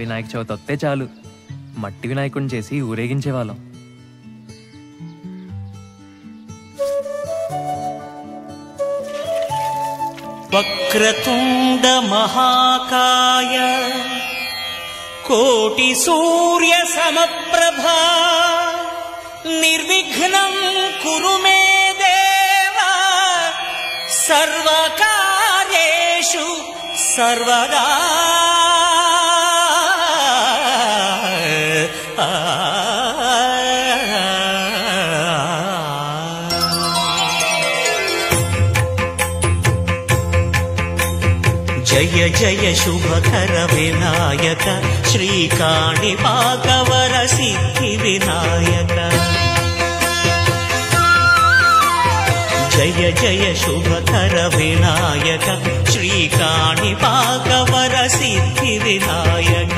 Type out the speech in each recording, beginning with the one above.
వినాయక చవితి వస్తే చాలు మట్టి వినాయకుడిని చేసి ఊరేగించేవాళ్ళం. వక్రతుండ మహాకాయ కోటి సూర్య సమప్రభా నిర్విఘ్నం కురు మే దేవ సర్వకార్యేషు సర్వదా. జయ జయ శుభకర వినాయక శ్రీకాణిపాకవర సిద్ధి వినాయక. జయ జయ శుభకర వినాయక శ్రీకాణిపాకవర సిద్ధి వినాయక.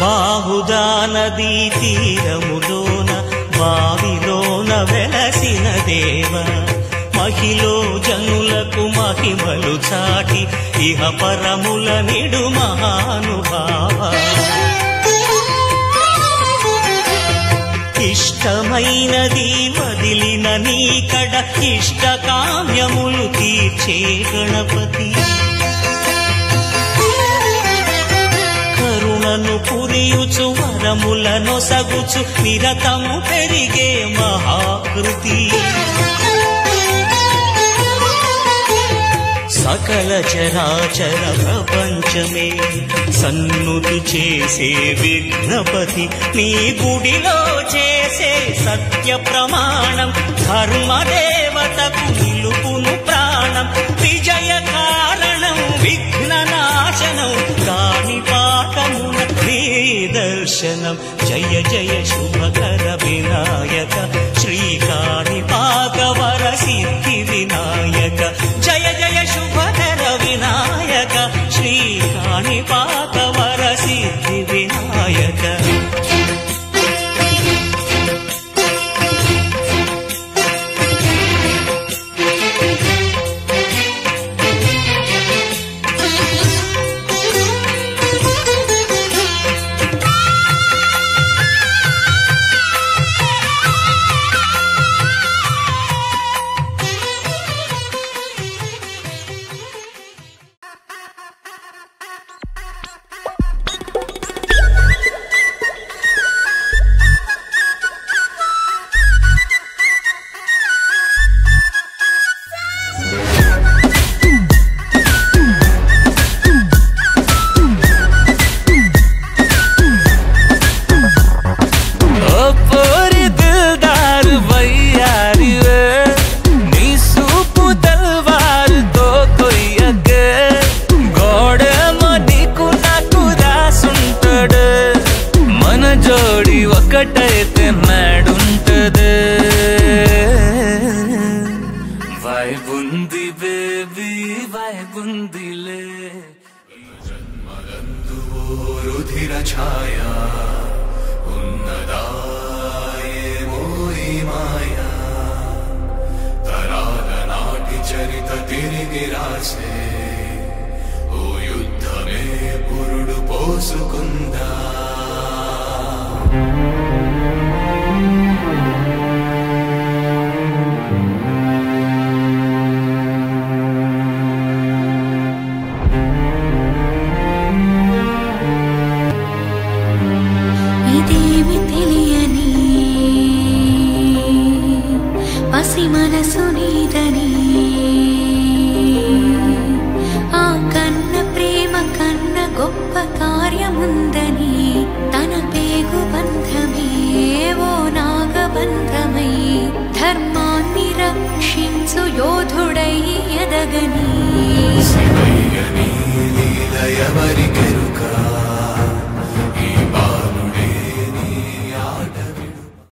బాహుదా నదీ తీరములోన బావిలోన వెలసిన దేవ మహిలో జనులకు మహిమలు చాటి ఇహ పరముల నిడు మహానుభావ. ఇష్టమైనది వదిలిన నీకడ ఇష్ట కామ్యములు తీర్చే గణపతి. కరుణను పురియుచు వరములను సగుచు నిరతము పెరిగే మహాకృతి. సకల చరాచర ప్రపంచమే సన్నుతి చేసే విఘ్నపతి. నీ గుడిలో చేసే సత్య ప్రమాణం ధర్మదేవతకు నిలుపును ప్రాణం. విజయ కారణం విఘ్న నాశనం కాణిపాకమున నీ దర్శనం. జయ జయ శుభకర వినాయక శ్రీకాణిపాకవర సిద్ధి వినాయక. జయ జయ శుభకర వినాయక శ్రీకాణిపాకవర సిద్ధి వినాయక. ఒకటైతే నాడుంటదే వైబుంది బేబీ వైబుందిలే. జన్మదందు రుధిర ఛాయ ఉన్నదాయేమో ఈ మాయా. తరాల నాటి చరిత తిరిగి రాసే ఓ యుద్ధమే పురుడు పోసుకుందా. ఇదేమి తెలియని పసి మనసు నీదని. ఆ కన్న ప్రేమ కన్న గొప్ప కార్యముందని. తన పేగు బంధమే ఓ నాగబంధమై ధర్మాన్ని రక్షించు యోధుడై ఎదగని. శివయ్య నీ లీలయవరికి